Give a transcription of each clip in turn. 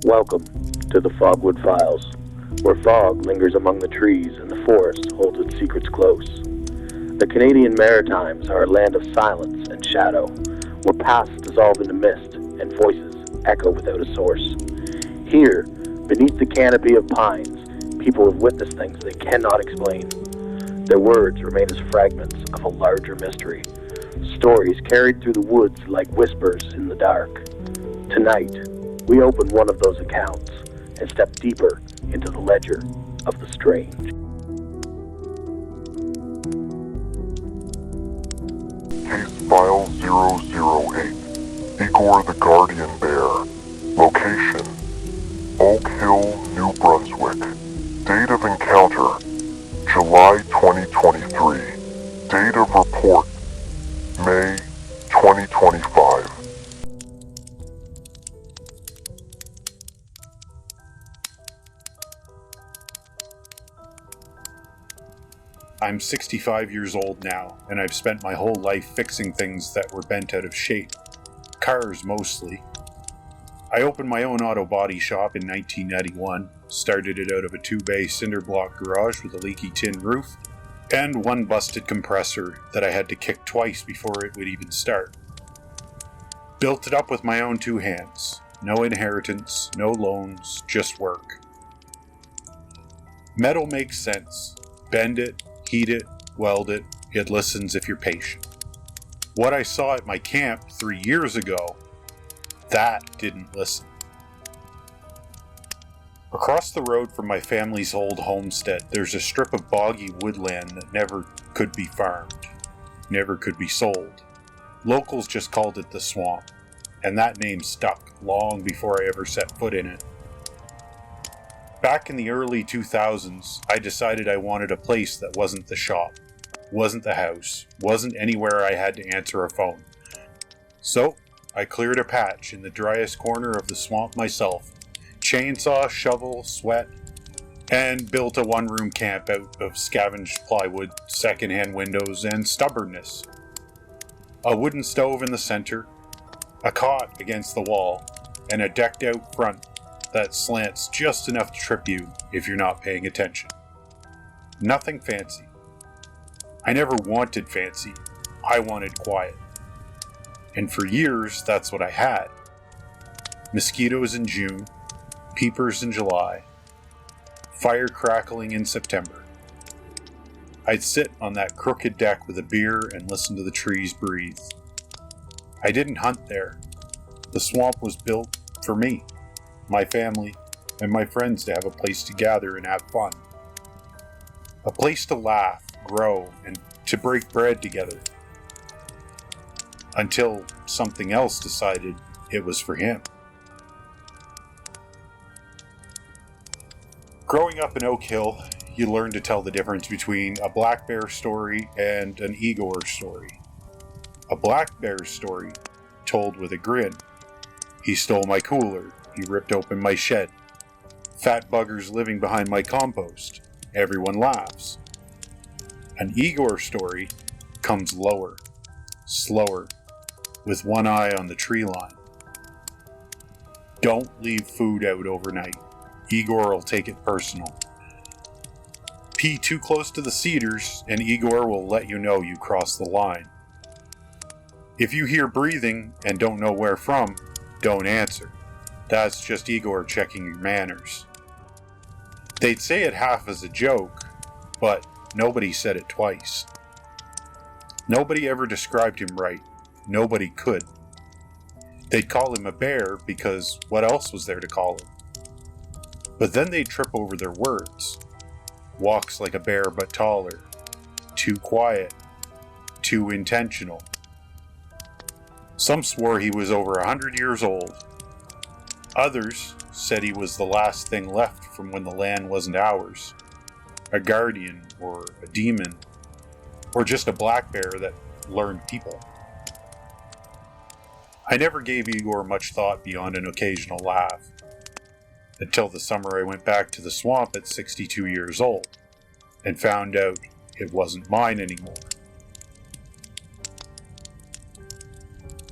Welcome to the Fogwood Files, where fog lingers among the trees and the forest holds its secrets close. The Canadian Maritimes are a land of silence and shadow, where pasts dissolve into mist and voices echo without a source. Here, beneath the canopy of pines, people have witnessed things they cannot explain. Their words remain as fragments of a larger mystery, stories carried through the woods like whispers in the dark. Tonight, we open one of those accounts and step deeper into the ledger of the strange. Case File 008, Igor the Guardian Bear. Location, Oak Hill, New Brunswick. Date of encounter, July 2023. Date of report, May 2025. I'm 65 years old now, and I've spent my whole life fixing things that were bent out of shape. Cars, mostly. I opened my own auto body shop in 1991, started it out of a 2-bay cinder block garage with a leaky tin roof, and one busted compressor that I had to kick twice before it would even start. Built it up with my own 2 hands. No inheritance, no loans, just work. Metal makes sense. Bend it, heat it, weld it, it listens if you're patient. What I saw at my camp 3 years ago, that didn't listen. Across the road from my family's old homestead, there's a strip of boggy woodland that never could be farmed, never could be sold. Locals just called it the swamp, and that name stuck long before I ever set foot in it. Back in the early 2000s, I decided I wanted a place that wasn't the shop, wasn't the house, wasn't anywhere I had to answer a phone. So, I cleared a patch in the driest corner of the swamp myself, chainsaw, shovel, sweat, and built a one-room camp out of scavenged plywood, secondhand windows, and stubbornness. A wooden stove in the center, a cot against the wall, and a decked-out front that slants just enough to trip you if you're not paying attention. Nothing fancy. I never wanted fancy. I wanted quiet. And for years, that's what I had. Mosquitoes in June, peepers in July, fire crackling in September. I'd sit on that crooked deck with a beer and listen to the trees breathe. I didn't hunt there. The swamp was built for me, my family, and my friends to have a place to gather and have fun. A place to laugh, grow, and to break bread together. Until something else decided it was for him. Growing up in Oak Hill, you learn to tell the difference between a black bear story and an Igor story. A black bear story told with a grin. He stole my cooler. He ripped open my shed. Fat buggers living behind my compost. Everyone laughs. An Igor story comes lower, slower, with one eye on the tree line. Don't leave food out overnight. Igor will take it personal. Pee too close to the cedars, and Igor will let you know you crossed the line. If you hear breathing and don't know where from, don't answer. That's just Igor checking your manners. They'd say it half as a joke, but nobody said it twice. Nobody ever described him right. Nobody could. They'd call him a bear because what else was there to call him? But then they'd trip over their words. Walks like a bear but taller. Too quiet. Too intentional. Some swore he was over 100 years old. Others said he was the last thing left from when the land wasn't ours. A guardian, or a demon, or just a black bear that learned people. I never gave Igor much thought beyond an occasional laugh. Until the summer I went back to the swamp at 62 years old, and found out it wasn't mine anymore.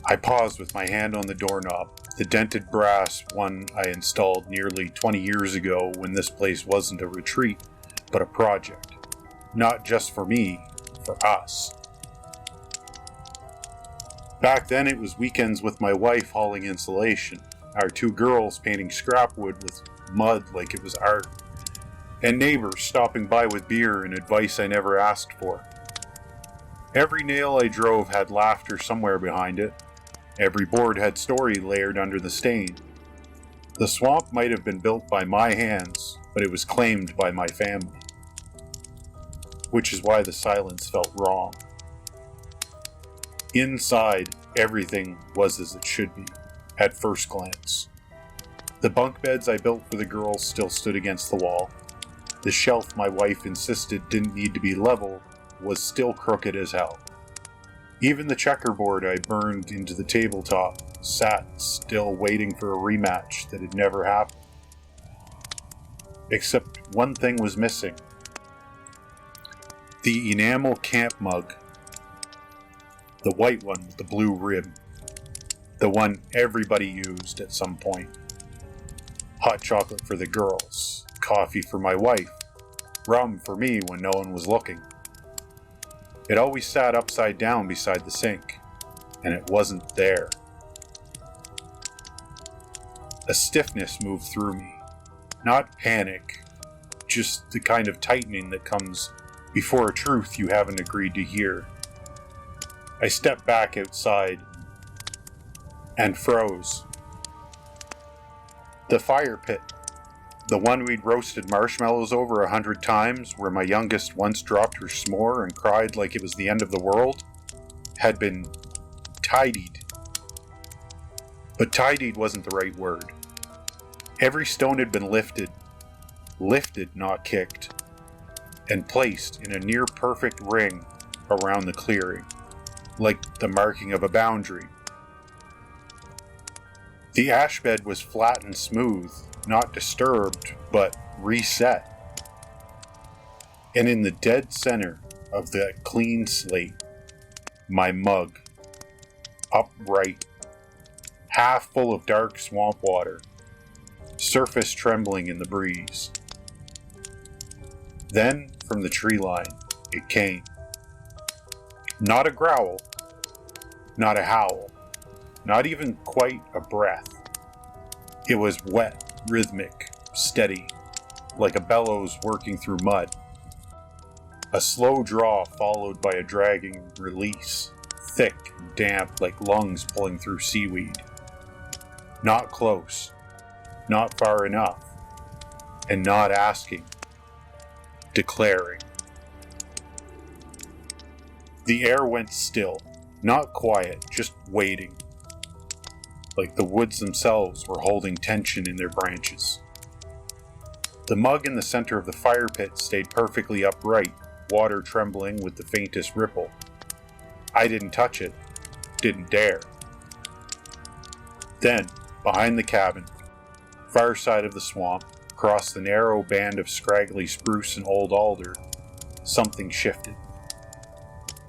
I paused with my hand on the doorknob, the dented brass one I installed nearly 20 years ago when this place wasn't a retreat, but a project. Not just for me, for us. Back then it was weekends with my wife hauling insulation, our two girls painting scrap wood with mud like it was art, and neighbors stopping by with beer and advice I never asked for. Every nail I drove had laughter somewhere behind it. Every board had story layered under the stain. The swamp might have been built by my hands, but it was claimed by my family. Which is why the silence felt wrong. Inside, everything was as it should be, at first glance. The bunk beds I built for the girls still stood against the wall. The shelf my wife insisted didn't need to be level was still crooked as hell. Even the checkerboard I burned into the tabletop sat still waiting for a rematch that had never happened. Except one thing was missing. The enamel camp mug. The white one with the blue rim. The one everybody used at some point. Hot chocolate for the girls. Coffee for my wife. Rum for me when no one was looking. It always sat upside down beside the sink, and it wasn't there. A stiffness moved through me. Not panic, just the kind of tightening that comes before a truth you haven't agreed to hear. I stepped back outside and froze. The fire pit, the one we'd roasted marshmallows over 100 times, where my youngest once dropped her s'more and cried like it was the end of the world, had been tidied. But tidied wasn't the right word. Every stone had been lifted, not kicked, and placed in a near-perfect ring around the clearing, like the marking of a boundary. The ash bed was flat and smooth, not disturbed, but reset. And in the dead center of that clean slate, my mug, upright, half full of dark swamp water, surface trembling in the breeze. Then, from the tree line, it came. Not a growl, not a howl, not even quite a breath. It was wet, rhythmic, steady, like a bellows working through mud. A slow draw followed by a dragging release, thick and damp like lungs pulling through seaweed. Not close, not far enough, and not asking, declaring. The air went still, not quiet, just waiting. Like the woods themselves were holding tension in their branches. The mug in the center of the fire pit stayed perfectly upright, water trembling with the faintest ripple. I didn't touch it, didn't dare. Then, behind the cabin, far side of the swamp, across the narrow band of scraggly spruce and old alder, something shifted.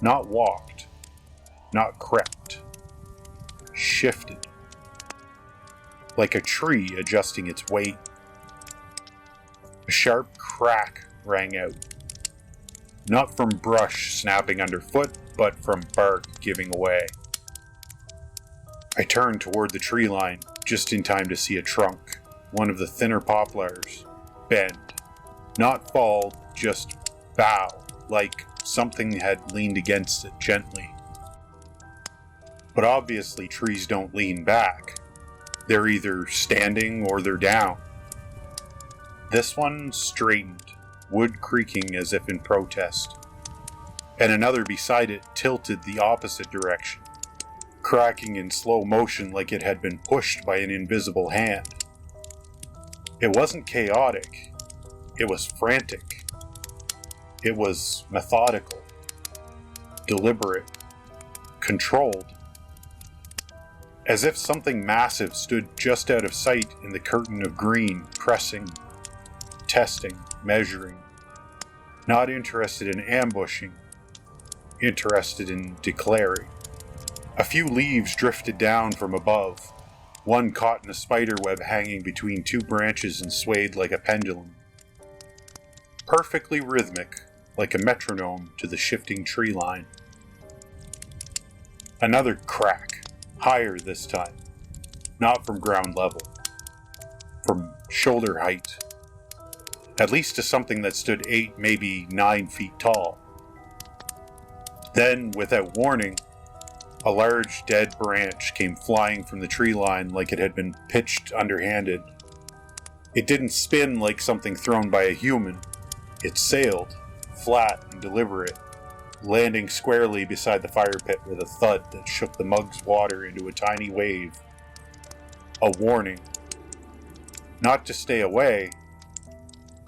Not walked, not crept, shifted. Like a tree adjusting its weight. A sharp crack rang out. Not from brush snapping underfoot, but from bark giving away. I turned toward the tree line, just in time to see a trunk, one of the thinner poplars, bend. Not fall, just bow, like something had leaned against it gently. But obviously trees don't lean back. They're either standing or they're down. This one straightened, wood creaking as if in protest. And another beside it tilted the opposite direction, cracking in slow motion like it had been pushed by an invisible hand. It wasn't chaotic. It was frantic. It was methodical, deliberate, controlled. As if something massive stood just out of sight in the curtain of green, pressing, testing, measuring. Not interested in ambushing, interested in declaring. A few leaves drifted down from above. One caught in a spider web hanging between two branches and swayed like a pendulum. Perfectly rhythmic, like a metronome to the shifting tree line. Another crack, higher this time, not from ground level, from shoulder height, at least to something that stood 8, maybe 9 feet tall. Then, without warning, a large dead branch came flying from the tree line like it had been pitched underhanded. It didn't spin like something thrown by a human. It sailed, flat and deliberate, landing squarely beside the fire pit with a thud that shook the mug's water into a tiny wave. A warning. Not to stay away,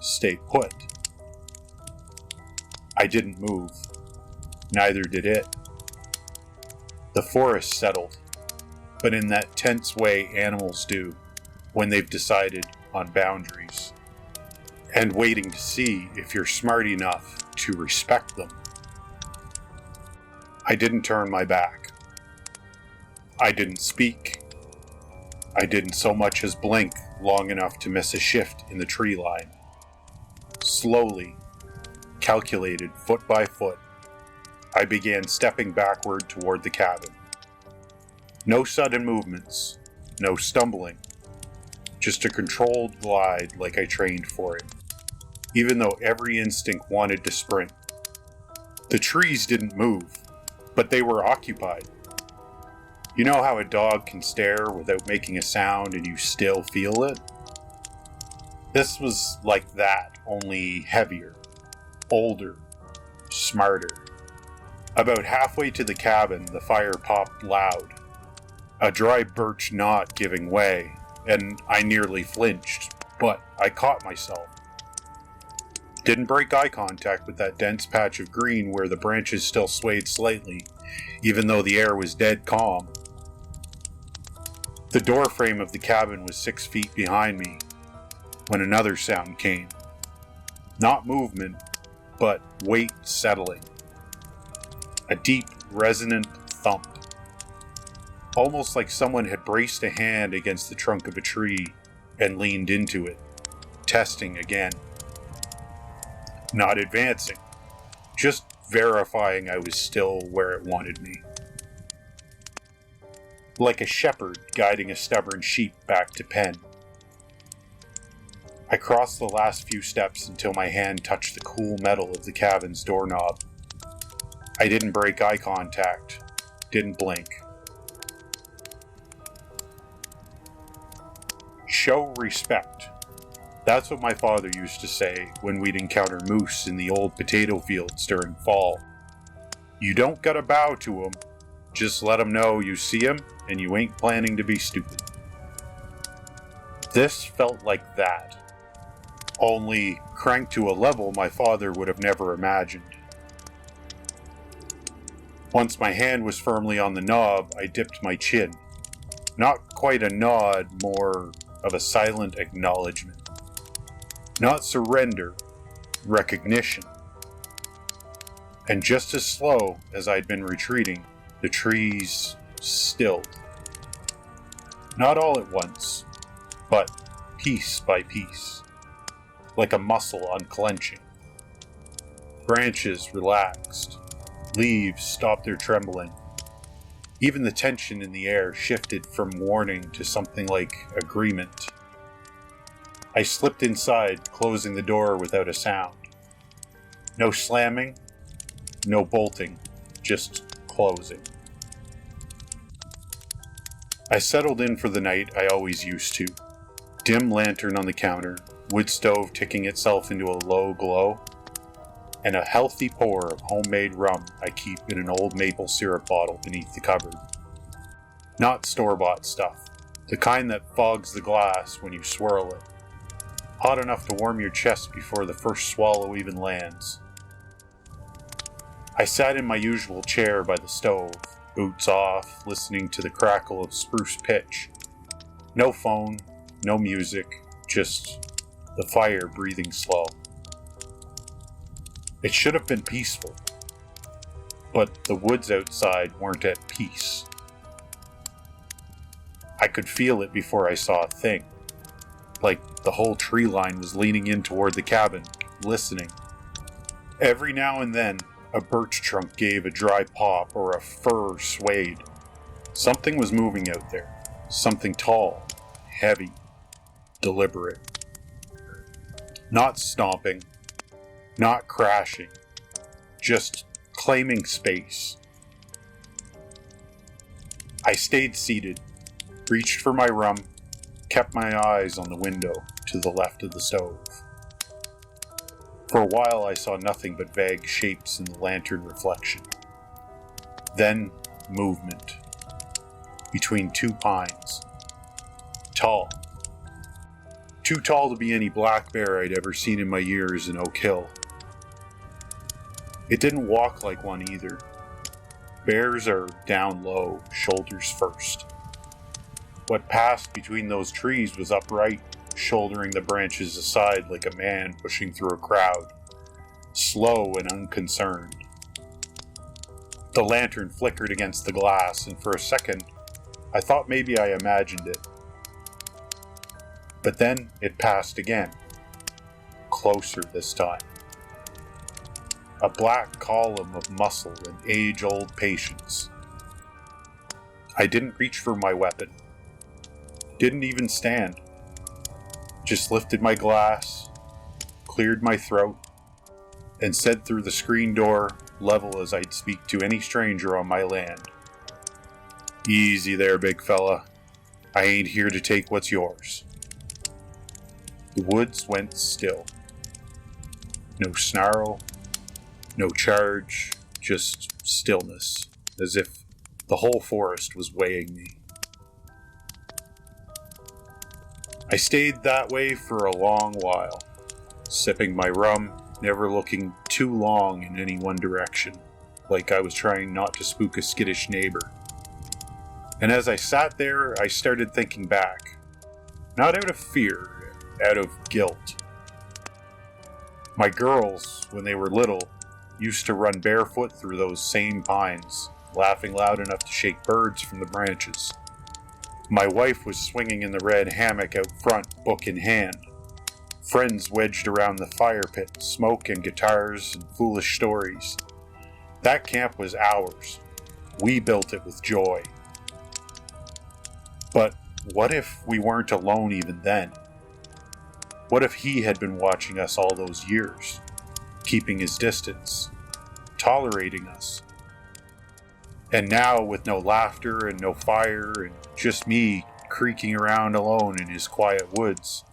stay put. I didn't move. Neither did it. The forest settled, but in that tense way animals do when they've decided on boundaries, and waiting to see if you're smart enough to respect them. I didn't turn my back. I didn't speak. I didn't so much as blink long enough to miss a shift in the tree line. Slowly, calculated foot by foot, I began stepping backward toward the cabin. No sudden movements, no stumbling, just a controlled glide like I trained for it, even though every instinct wanted to sprint. The trees didn't move, but they were occupied. You know how a dog can stare without making a sound and you still feel it? This was like that, only heavier, older, smarter. About halfway to the cabin, the fire popped loud, a dry birch knot giving way, and I nearly flinched, but I caught myself. Didn't break eye contact with that dense patch of green where the branches still swayed slightly, even though the air was dead calm. The door frame of the cabin was 6 feet behind me when another sound came. Not movement, but weight settling. A deep, resonant thump. Almost like someone had braced a hand against the trunk of a tree and leaned into it, testing again. Not advancing, just verifying I was still where it wanted me. Like a shepherd guiding a stubborn sheep back to pen. I crossed the last few steps until my hand touched the cool metal of the cabin's doorknob. I didn't break eye contact, didn't blink. Show respect. That's what my father used to say when we'd encounter moose in the old potato fields during fall. You don't gotta bow to 'em, just let 'em know you see 'em and you ain't planning to be stupid. This felt like that, only cranked to a level my father would have never imagined. Once my hand was firmly on the knob, I dipped my chin. Not quite a nod, more of a silent acknowledgement. Not surrender, recognition. And just as slow as I'd been retreating, the trees stilled. Not all at once, but piece by piece, like a muscle unclenching. Branches relaxed. Leaves stopped their trembling. Even the tension in the air shifted from warning to something like agreement. I slipped inside, closing the door without a sound. No slamming, no bolting, just closing. I settled in for the night I always used to. Dim lantern on the counter, wood stove ticking itself into a low glow, and a healthy pour of homemade rum I keep in an old maple syrup bottle beneath the cupboard. Not store-bought stuff, the kind that fogs the glass when you swirl it. Hot enough to warm your chest before the first swallow even lands. I sat in my usual chair by the stove, boots off, listening to the crackle of spruce pitch. No phone, no music, just the fire breathing slow. It should have been peaceful, but the woods outside weren't at peace. I could feel it before I saw a thing. Like the whole tree line was leaning in toward the cabin, listening. Every now and then, a birch trunk gave a dry pop or a fir swayed. Something was moving out there. Something tall, heavy, deliberate. Not stomping, not crashing, just claiming space. I stayed seated, reached for my rum, kept my eyes on the window to the left of the stove. For a while I saw nothing but vague shapes in the lantern reflection. Then movement. Between two pines. Tall. Too tall to be any black bear I'd ever seen in my years in Oak Hill. It didn't walk like one either. Bears are down low, shoulders first. What passed between those trees was upright, shouldering the branches aside like a man pushing through a crowd, slow and unconcerned. The lantern flickered against the glass, and for a second, I thought maybe I imagined it. But then it passed again, closer this time. A black column of muscle and age-old patience. I didn't reach for my weapon. Didn't even stand. Just lifted my glass, cleared my throat, and said through the screen door, level as I'd speak to any stranger on my land. Easy there, big fella. I ain't here to take what's yours. The woods went still. No snarl, no charge, just stillness, as if the whole forest was weighing me. I stayed that way for a long while, sipping my rum, never looking too long in any one direction, like I was trying not to spook a skittish neighbor. And as I sat there, I started thinking back, not out of fear, out of guilt. My girls, when they were little, used to run barefoot through those same pines, laughing loud enough to shake birds from the branches. My wife was swinging in the red hammock out front, book in hand. Friends wedged around the fire pit, smoke and guitars and foolish stories. That camp was ours. We built it with joy. But what if we weren't alone even then? What if he had been watching us all those years, keeping his distance, tolerating us? And now, with no laughter and no fire and just me creaking around alone in his quiet woods,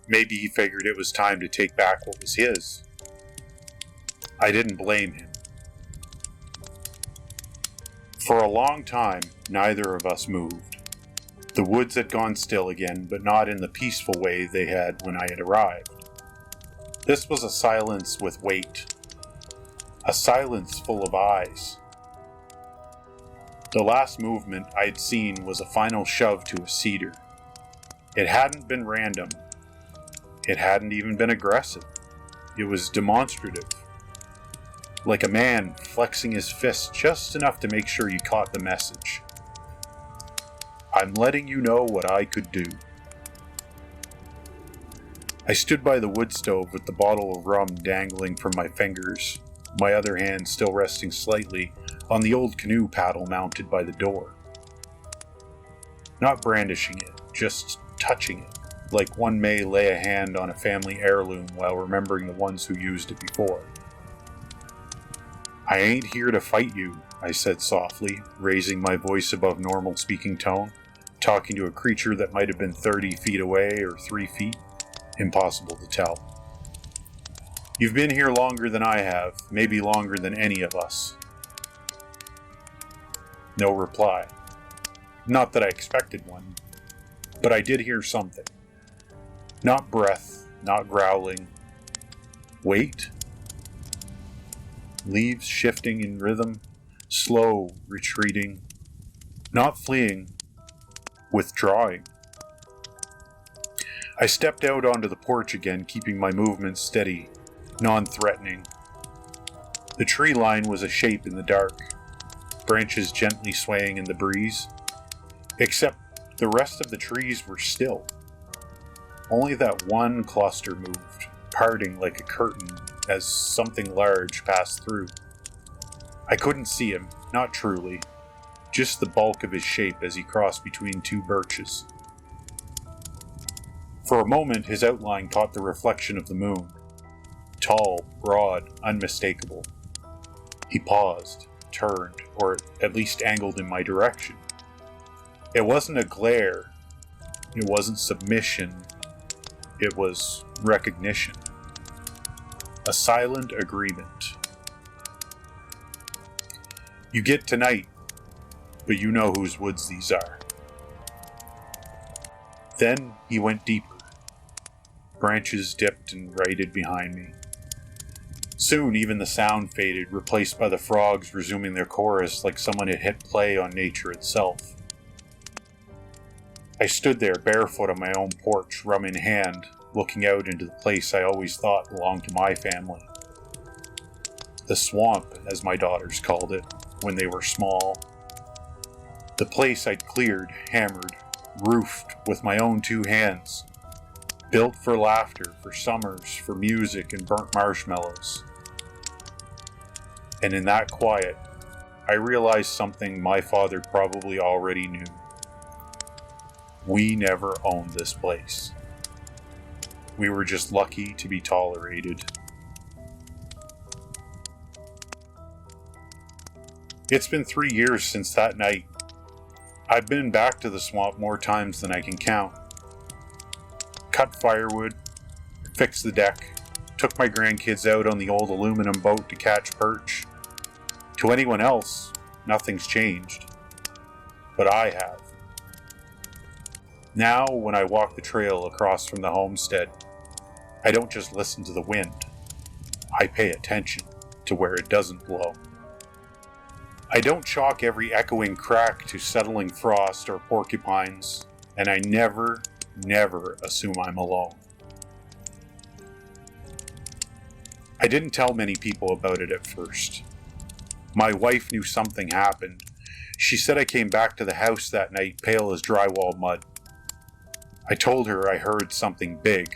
maybe he figured it was time to take back what was his. I didn't blame him. For a long time, neither of us moved. The woods had gone still again, but not in the peaceful way they had when I had arrived. This was a silence with weight. A silence full of eyes. The last movement I'd seen was a final shove to a cedar. It hadn't been random. It hadn't even been aggressive. It was demonstrative. Like a man flexing his fist just enough to make sure you caught the message. I'm letting you know what I could do. I stood by the wood stove with the bottle of rum dangling from my fingers, my other hand still resting slightly on the old canoe paddle mounted by the door. Not brandishing it, just touching it, like one may lay a hand on a family heirloom while remembering the ones who used it before. I ain't here to fight you, I said softly, raising my voice above normal speaking tone, talking to a creature that might have been 30 feet away or 3 feet. Impossible to tell. You've been here longer than I have, maybe longer than any of us. No reply. Not that I expected one, but I did hear something. Not breath, not growling. Wait. Leaves shifting in rhythm, slow, retreating. Not fleeing, withdrawing. I stepped out onto the porch again, keeping my movements steady, non-threatening. The tree line was a shape in the dark, branches gently swaying in the breeze. Except the rest of the trees were still. Only that one cluster moved, parting like a curtain as something large passed through. I couldn't see him, not truly, just the bulk of his shape as he crossed between two birches. For a moment, his outline caught the reflection of the moon. Tall, broad, unmistakable. He paused, turned, or at least angled in my direction. It wasn't a glare. It wasn't submission. It was recognition. A silent agreement. You get tonight, but you know whose woods these are. Then he went deeper. Branches dipped and righted behind me. Soon even the sound faded, replaced by the frogs resuming their chorus like someone had hit play on nature itself. I stood there barefoot on my own porch, rum in hand, looking out into the place I always thought belonged to my family. The swamp, as my daughters called it, when they were small. The place I'd cleared, hammered, roofed with my own two hands. Built for laughter, for summers, for music and burnt marshmallows. And in that quiet, I realized something my father probably already knew. We never owned this place. We were just lucky to be tolerated. It's been 3 years since that night. I've been back to the swamp more times than I can count. Cut firewood, fixed the deck, took my grandkids out on the old aluminum boat to catch perch. To anyone else, nothing's changed. But I have. Now, when I walk the trail across from the homestead, I don't just listen to the wind. I pay attention to where it doesn't blow. I don't chalk every echoing crack to settling frost or porcupines, and I never assume I'm alone. I didn't tell many people about it at first. My wife knew something happened. She said I came back to the house that night pale as drywall mud. I told her I heard something big.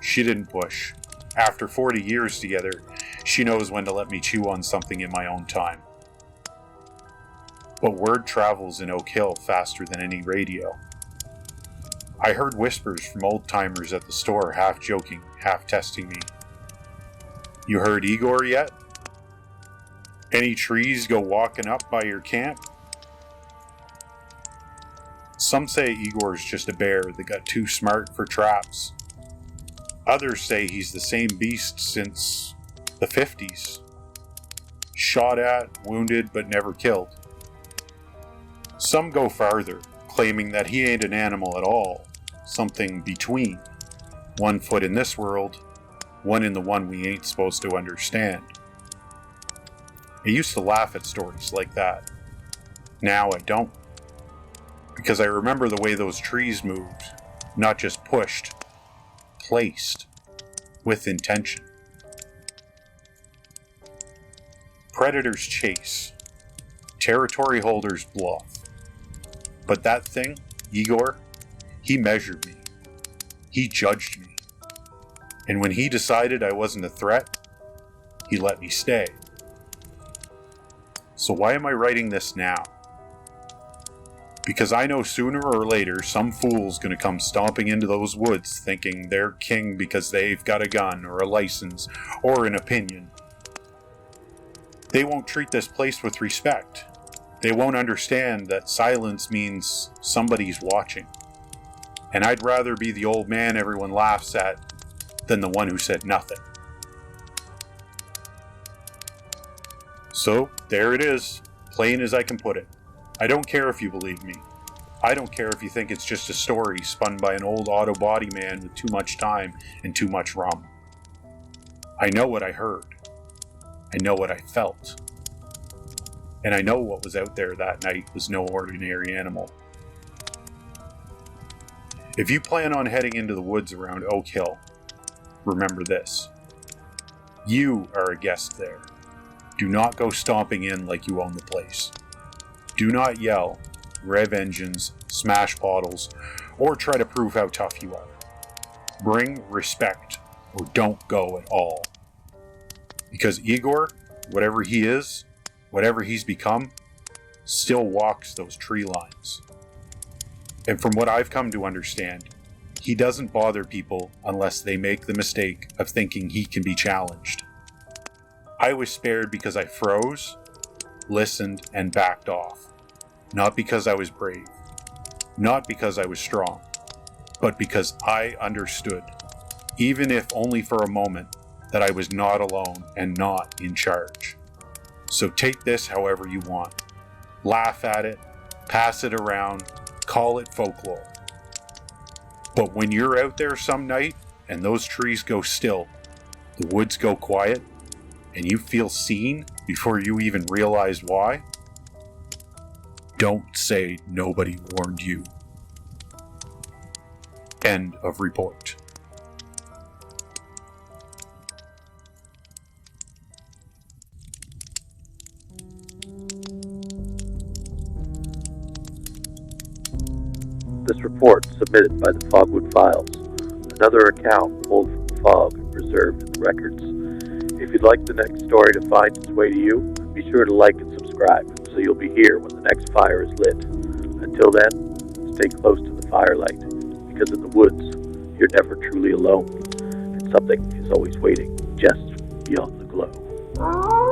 She didn't push. After 40 years together, she knows when to let me chew on something in my own time. But word travels in Oak Hill faster than any radio. I heard whispers from old-timers at the store, half joking, half testing me. You heard Igor yet? Any trees go walking up by your camp? Some say Igor's just a bear that got too smart for traps. Others say he's the same beast since the 50s. Shot at, wounded, but never killed. Some go farther, claiming that he ain't an animal at all, something between. 1 foot in this world, one in the one we ain't supposed to understand. I used to laugh at stories like that. Now I don't. Because I remember the way those trees moved, not just pushed, placed, with intention. Predators chase. Territory holders bluff. But that thing, Igor, he measured me. He judged me. And when he decided I wasn't a threat, he let me stay. So why am I writing this now? Because I know sooner or later some fool's gonna come stomping into those woods thinking they're king because they've got a gun or a license or an opinion. They won't treat this place with respect. They won't understand that silence means somebody's watching. And I'd rather be the old man everyone laughs at than the one who said nothing. So, there it is, plain as I can put it. I don't care if you believe me. I don't care if you think it's just a story spun by an old auto body man with too much time and too much rum. I know what I heard. I know what I felt. And I know what was out there that night was no ordinary animal. If you plan on heading into the woods around Oak Hill, remember this. You are a guest there. Do not go stomping in like you own the place. Do not yell, rev engines, smash bottles, or try to prove how tough you are. Bring respect or don't go at all. Because Igor, whatever he is, whatever he's become, still walks those tree lines. And from what I've come to understand, he doesn't bother people unless they make the mistake of thinking he can be challenged. I was spared because I froze, listened, and backed off. Not because I was brave, not because I was strong, but because I understood, even if only for a moment, that I was not alone and not in charge. So take this however you want. Laugh at it, pass it around, call it folklore. But when you're out there some night and those trees go still, the woods go quiet, and you feel seen before you even realize why, don't say nobody warned you. End of report. This report submitted by the Fogwood Files. Another account pulled from fog and preserved in the records. If you'd like the next story to find its way to you, be sure to like and subscribe so you'll be here when the next fire is lit. Until then, stay close to the firelight, because in the woods, you're never truly alone, and something is always waiting just beyond the glow.